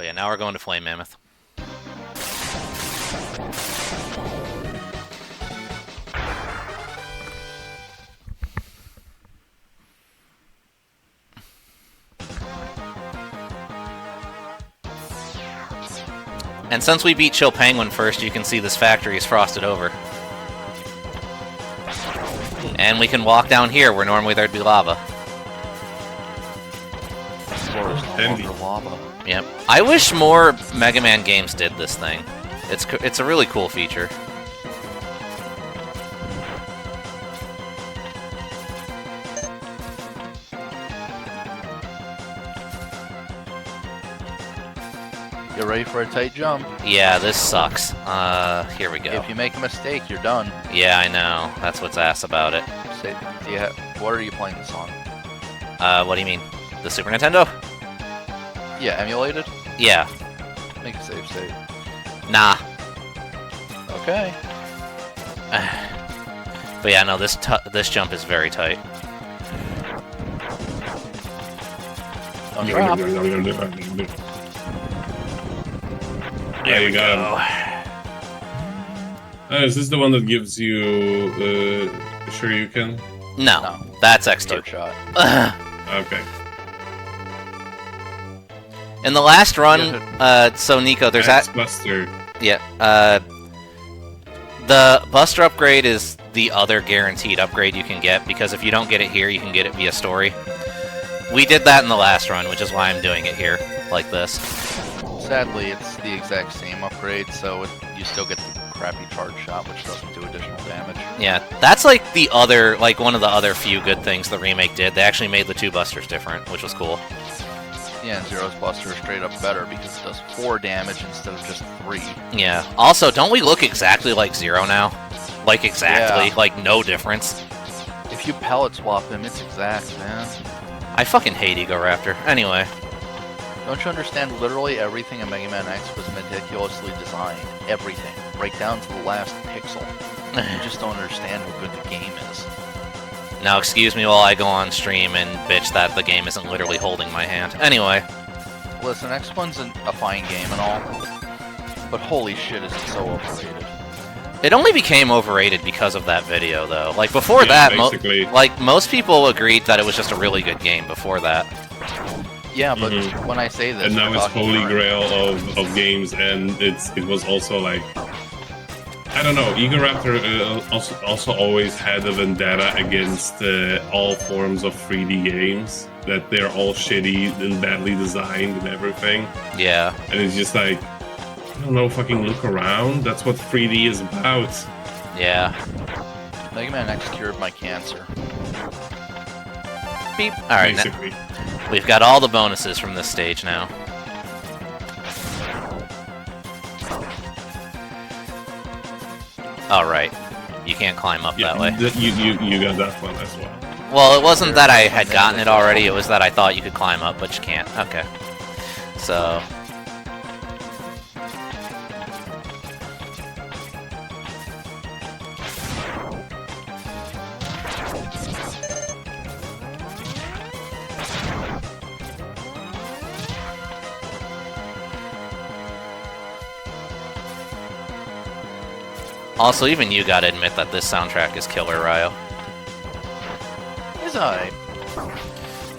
But yeah, now we're going to Flame Mammoth. And since we beat Chill Penguin first, you can see this factory is frosted over. And we can walk down here where normally there'd be lava. Lava. Yep. I wish more Mega Man games did this thing. It's a really cool feature. You're ready for a tight jump. Yeah, this sucks. Here we go. If you make a mistake, you're done. Yeah, I know. That's what's ass about it. Say, what are you playing this on? What do you mean? The Super Nintendo? Yeah, emulated? Yeah. Make a save state. Nah. Okay. But yeah, no, this jump is very tight. Don't drop. There you go. Is this the one that gives you Shoryuken? No, that's X2. Third shot. Okay. In the last run, so Nico, there's that. Buster. Yeah. The Buster upgrade is the other guaranteed upgrade you can get, because if you don't get it here, you can get it via story. We did that in the last run, which is why I'm doing it here, like this. Sadly, it's the exact same upgrade, so you still get the crappy charge shot, which doesn't do additional damage. Yeah, that's like the other, like one of the other few good things the remake did. They actually made the two Busters different, which was cool. Yeah, and Zero's Buster is straight up better because it does 4 damage instead of just 3. Yeah. Also, don't we look exactly like Zero now? Like exactly, Yeah. like no difference. If you pellet swap him, it's exact, man. I fucking hate Ego Raptor. Anyway. Don't you understand? Literally everything in Mega Man X was meticulously designed. Everything. Right down to the last pixel. You just don't understand how good the game is. Now excuse me while I go on stream and bitch that the game isn't literally holding my hand. Anyway. Listen, X1's a fine game and all, but holy shit is it so overrated. It only became overrated because of that video, though. Like, before that, most people agreed that it was just a really good game before that. Yeah, but when I say this... And now it's holy grail of games, and it was also like... I don't know, Ego Raptor also always had a vendetta against all forms of 3D games. That they're all shitty and badly designed and everything. Yeah. And it's just like... I don't know, fucking look around. That's what 3D is about. Yeah. Mega Man X cured my cancer. Beep. Alright, we've got all the bonuses from this stage now. Alright. You can't climb up that way. You got that one as well. Well, it wasn't that I had gotten it already, it was that I thought you could climb up, but you can't. Okay. So... Also, even you gotta admit that this soundtrack is killer, Ryo. It's alright.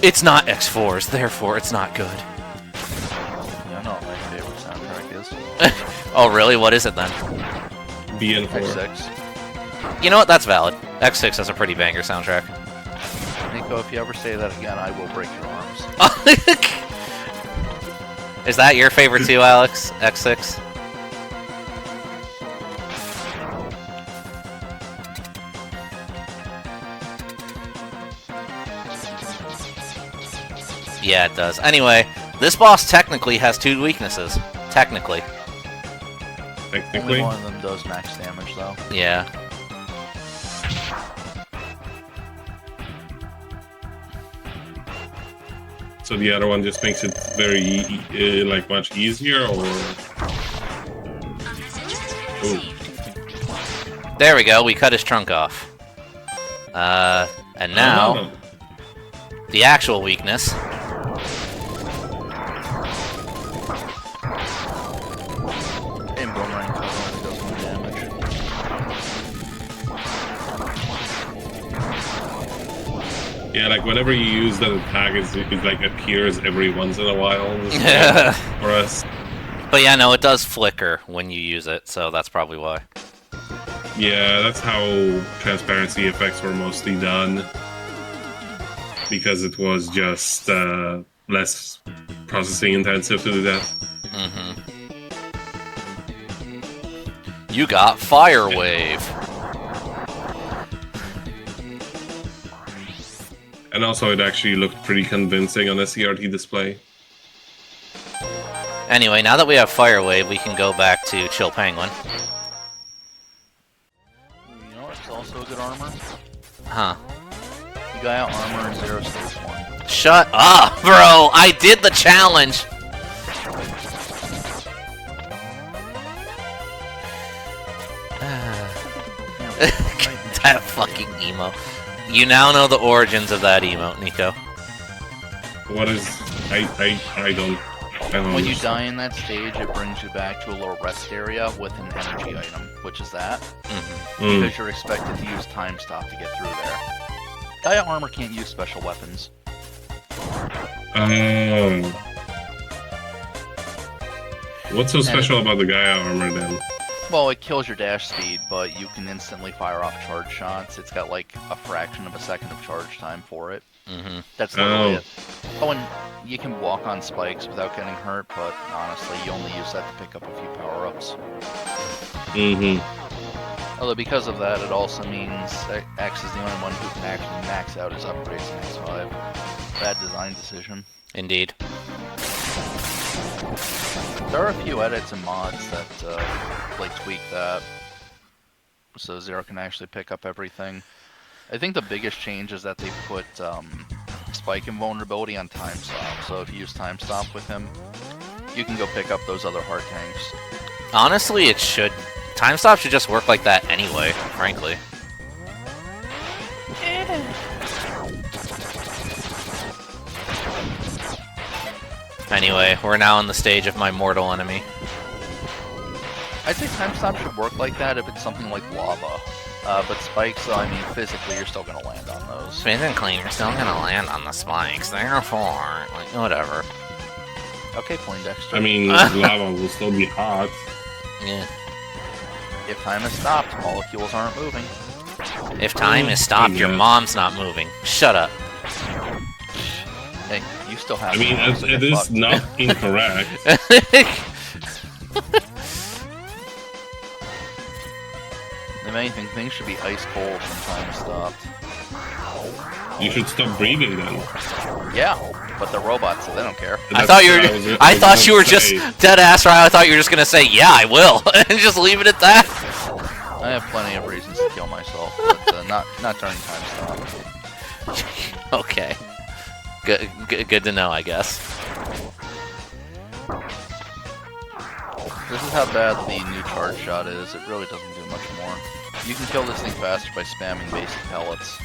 It's not X4's, therefore it's not good. I know what my favorite soundtrack is. Oh, really? What is it then? BN4. X6. You know what? That's valid. X6 has a pretty banger soundtrack. Nico, if you ever say that again, I will break your arms. Is that your favorite too, Alex? X6? Yeah, it does. Anyway, this boss technically has 2 weaknesses. Technically. Only one of them does max damage, though. Yeah. So the other one just makes it very, like, much easier, or...? Ooh. There we go, we cut his trunk off. And now... The actual weakness. like whenever you use that attack, it like appears every once in a while for us. But yeah, no, it does flicker when you use it, so that's probably why. Yeah, that's how transparency effects were mostly done. Because it was just less processing intensive to do that. Mm-hmm. You got Fire Wave. And also, it actually looked pretty convincing on a CRT display. Anyway, now that we have Fire Wave, we can go back to Chill Penguin. You know what's also a good armor? Huh. The guy out armor in 0 Stage 1. Shut up, bro! I did the challenge! That fucking emo. You now know the origins of that emote, Nico. What is... I don't When you die in that stage, it brings you back to a little rest area with an energy item, which is that. Because you're expected to use Time Stop to get through there. Gaia Armor can't use special weapons. What's so special about the Gaia armor then? Well, it kills your dash speed, but you can instantly fire off charge shots. It's got like a fraction of a second of charge time for it. That's literally it. Oh, and you can walk on spikes without getting hurt, but honestly, you only use that to pick up a few power-ups. Although because of that, it also means X is the only one who can actually max out his upgrades in X5. Bad design decision. Indeed. There are a few edits and mods that like tweak that, so Zero can actually pick up everything. I think the biggest change is that they put Spike invulnerability on Time Stop, so if you use Time Stop with him, you can go pick up those other hard tanks. Honestly, it should... Time Stop should just work like that anyway, frankly. Anyway, we're now in the stage of my mortal enemy. I'd say Time Stop should work like that if it's something like lava. But spikes, I mean, physically, you're still gonna land on those. Physically, you're still gonna land on the spikes, therefore, like, whatever. Okay, Poindexter. I mean, lava will still be hot. Yeah. If time is stopped, molecules aren't moving. If time is stopped, your mom's not moving. Shut up. Hey, you still have... I mean, it is not incorrect. If anything, things should be ice cold when time is stopped. You should stop breathing then. Yeah, but they're robots, so they don't care. I thought you were just dead ass right. I thought you were just gonna say, "Yeah, I will," and just leave it at that. I have plenty of reasons to kill myself, but not during time stop. Okay. Good to know, I guess. This is how bad the new charge shot is. It really doesn't do much more. You can kill this thing faster by spamming basic pellets.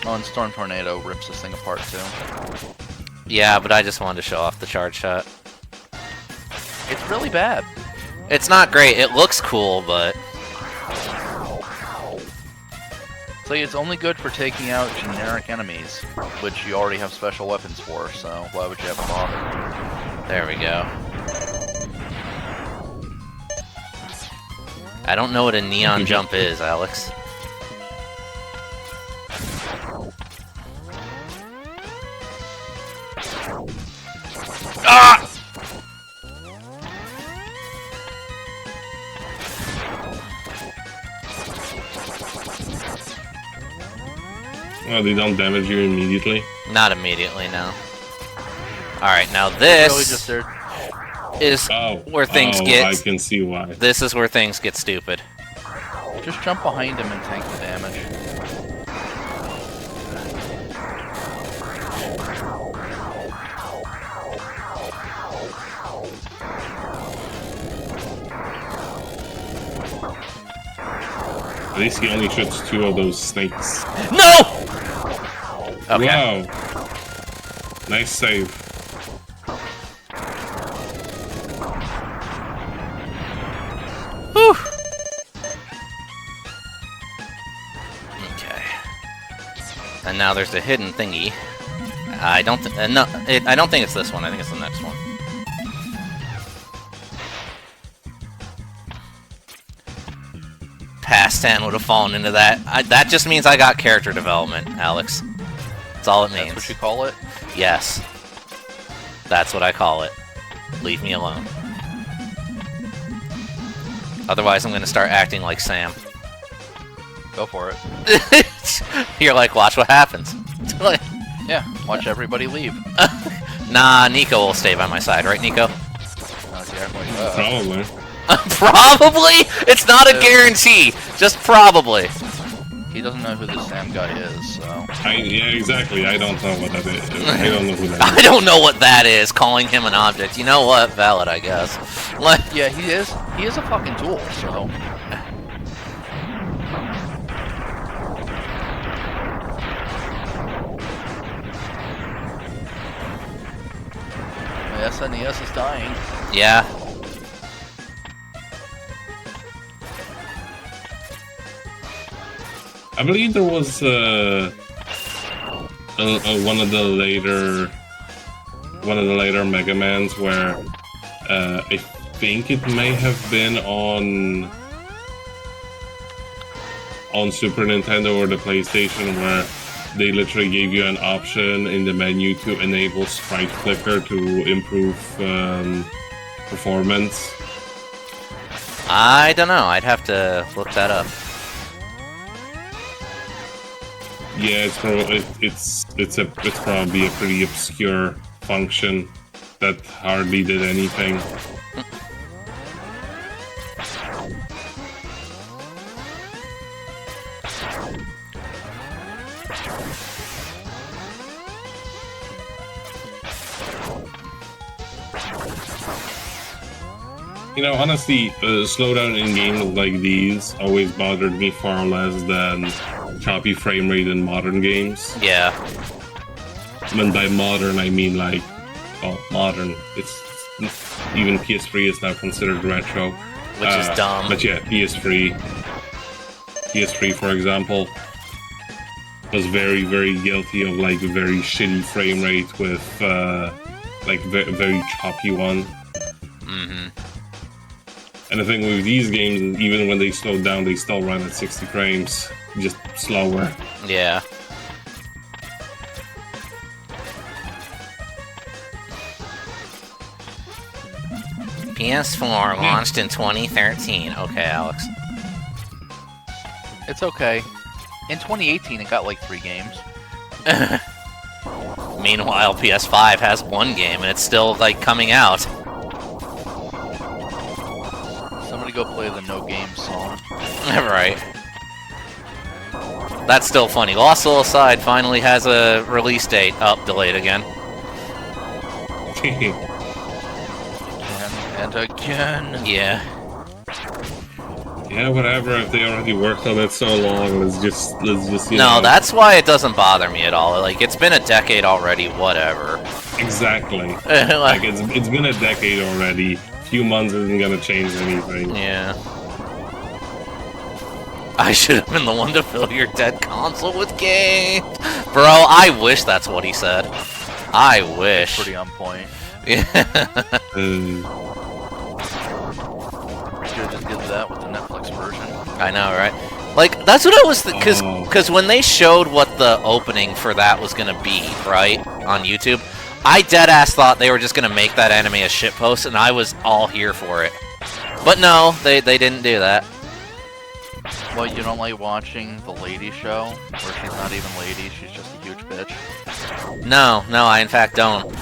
Oh, and Storm Tornado rips this thing apart too. Yeah, but I just wanted to show off the charge shot. It's really bad. It's not great. It looks cool, but... So it's only good for taking out generic enemies, which you already have special weapons for, so why would you ever bother? There we go. I don't know what a neon jump is, Alex. Ah! Oh, they don't damage you immediately? Not immediately, no. Alright, now this Really just there. is where things get... I can see why. This is where things get stupid. Just jump behind him and tank the damage. At least he only shoots 2 of those snakes. No! Okay. Wow. Nice save. And now there's a hidden thingy. I don't I don't think it's this one. I think it's the next one. Past 10 would have fallen into that. That just means I got character development, Alex. That's all it means. That's what you call it? Yes. That's what I call it. Leave me alone. Otherwise, I'm gonna start acting like Sam. Go for it. You're like, watch what happens. Yeah, watch everybody leave. Nah, Nico will stay by my side, right, Nico? Probably. Probably? It's not a guarantee. Just probably. He doesn't know who this Sam guy is, so... Yeah, exactly. I don't know what that is. I don't know who that I don't know what that is, calling him an object. You know what? Valid, I guess. Yeah, he is. He is a fucking tool, so... My SNES is dying. Yeah. I believe there was one of the later Megamans where I think it may have been on Super Nintendo or the PlayStation where they literally gave you an option in the menu to enable sprite flicker to improve performance. I don't know. I'd have to look that up. Yeah, it's probably a pretty obscure function that hardly did anything. You know, honestly, slowdown in games like these always bothered me far less than choppy frame rate in modern games. Yeah. And by modern, I mean like, well, modern. It's even PS3 is now considered retro, Which is dumb. But yeah, PS3, for example, was very, very guilty of like a very shitty frame rate with like very choppy one. Mm-hmm. And the thing with these games, even when they slow down, they still run at 60 frames, just slower. Yeah. PS4 launched in 2013. Okay, Alex. It's okay. In 2018, it got like 3 games. Meanwhile, PS5 has 1 game, and it's still, like, coming out. Somebody go play the No Game song. Right. That's still funny. Lost Soul Aside finally has a release date. Up, delayed again. And again. Yeah. Yeah, whatever. If they already worked on it so long, let's just you No, know. that's why it doesn't bother me at all. Like, it's been a decade already, whatever. Exactly. Like it's been a decade already. A few months isn't gonna change anything. Yeah. I should have been the one to fill your dead console with games. Bro, I wish that's what he said. I wish. Pretty on point. Yeah. Should've just did that with the Netflix version. I know, right? Like, that's what I was... Because when they showed what the opening for that was going to be, right, on YouTube, I deadass thought they were just going to make that anime a shitpost, and I was all here for it. But no, they didn't do that. Well, you don't like watching the lady show, where she's not even lady, she's just a huge bitch? No, I in fact don't.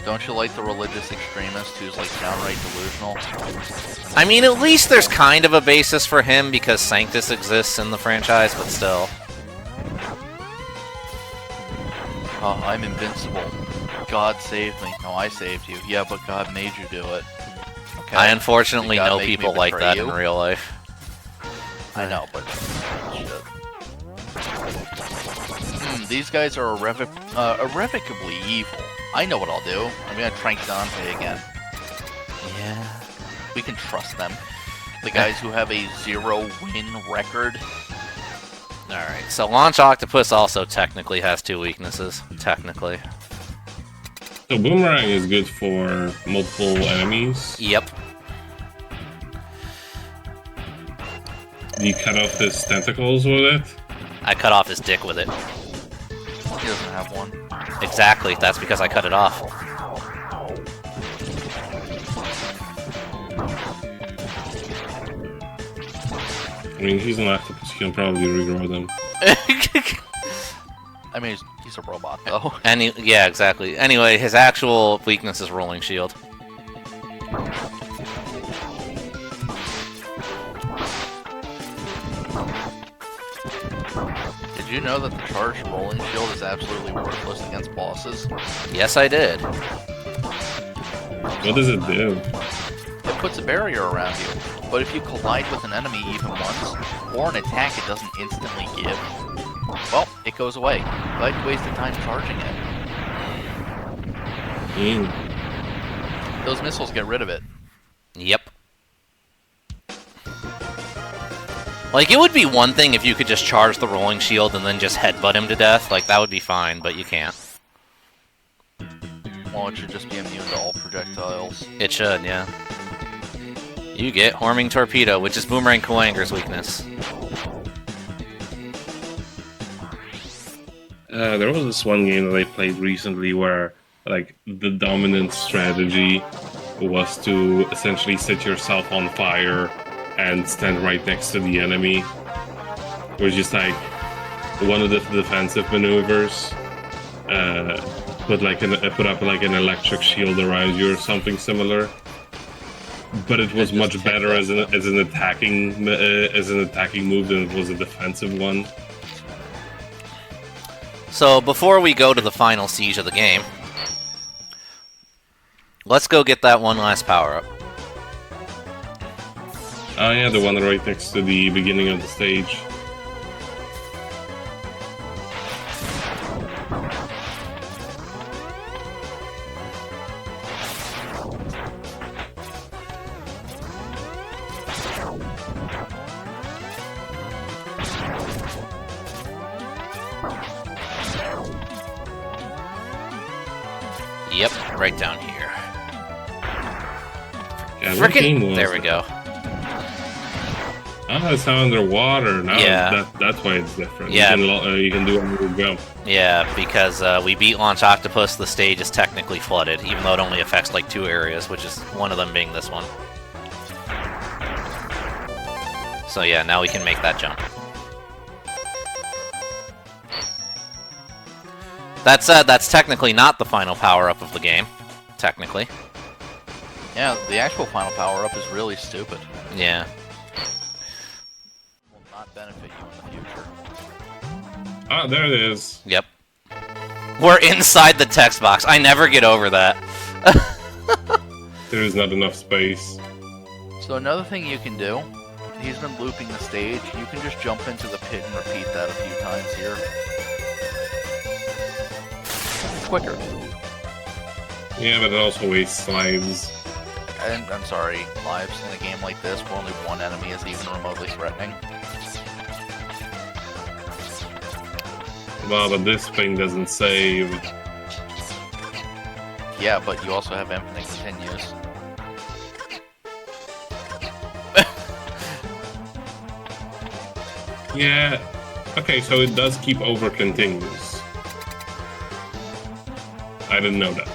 Don't you like the religious extremist who's like downright delusional? I mean, at least there's kind of a basis for him because Sanctus exists in the franchise, but still. Oh, I'm invincible. God saved me. No, I saved you. Yeah, but God made you do it. Okay. I unfortunately Did God know make me people like betray that you? in real life. I know, but shit. These guys are irrevocably evil. I know what I'll do. I'm gonna trank Dante again. Yeah. We can trust them. The guys who have a 0-win record. Alright, so Launch Octopus also technically has 2 weaknesses. Technically. So Boomerang is good for multiple enemies. Yep. Do you cut off his tentacles with it? I cut off his dick with it. He doesn't have one. Exactly, that's because I cut it off. I mean, he's an octopus, you can probably regrow them. I mean, he's a robot, though. Yeah, exactly. Anyway, his actual weakness is Rolling Shield. Did you know that the charged rolling shield is absolutely worthless against bosses? Yes, I did. What does it do? It puts a barrier around you, but if you collide with an enemy even once, or an attack it doesn't instantly give, well, it goes away. Glad you wasted time charging it. Those missiles get rid of it. Yep. Like, it would be one thing if you could just charge the Rolling Shield and then just headbutt him to death. Like, that would be fine, but you can't. Well, it should just be immune to all projectiles. It should, yeah. You get Horming Torpedo, which is Boomerang Kuwanger's weakness. There was this one game that I played recently where, like, the dominant strategy was to essentially set yourself on fire and stand right next to the enemy. It was just like one of the defensive maneuvers. Put up like an electric shield around you or something similar. But it was much better as an attacking move than it was a defensive one. So before we go to the final siege of the game, let's go get that one last power-up. Oh yeah, the one right next to the beginning of the stage. Yep, right down here. Yeah, Frickin' there we go. Oh, it's now underwater. Now Yeah. that's why it's different. Yeah. You can do a little jump. Yeah, because we beat Launch Octopus, the stage is technically flooded, even though it only affects like 2 areas, which is one of them being this one. So yeah, now we can make that jump. That's technically not the final power-up of the game. Technically. Yeah, the actual final power-up is really stupid. Yeah. Will not benefit you in the future. Ah, there it is. Yep. We're inside the text box. I never get over that. There is not enough space. So another thing you can do, he's been looping the stage, you can just jump into the pit and repeat that a few times here. Quicker. Yeah, but it also wastes lives. And I'm sorry, lives in a game like this where only one enemy is even remotely threatening. Well, but this thing doesn't save. Yeah, but you also have infinite continues. Yeah. Okay, so it does keep over continues. I didn't know that.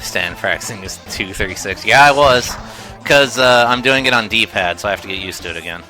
Stand practicing is 236. Yeah, I was. Because I'm doing it on D-pad, so I have to get used to it again.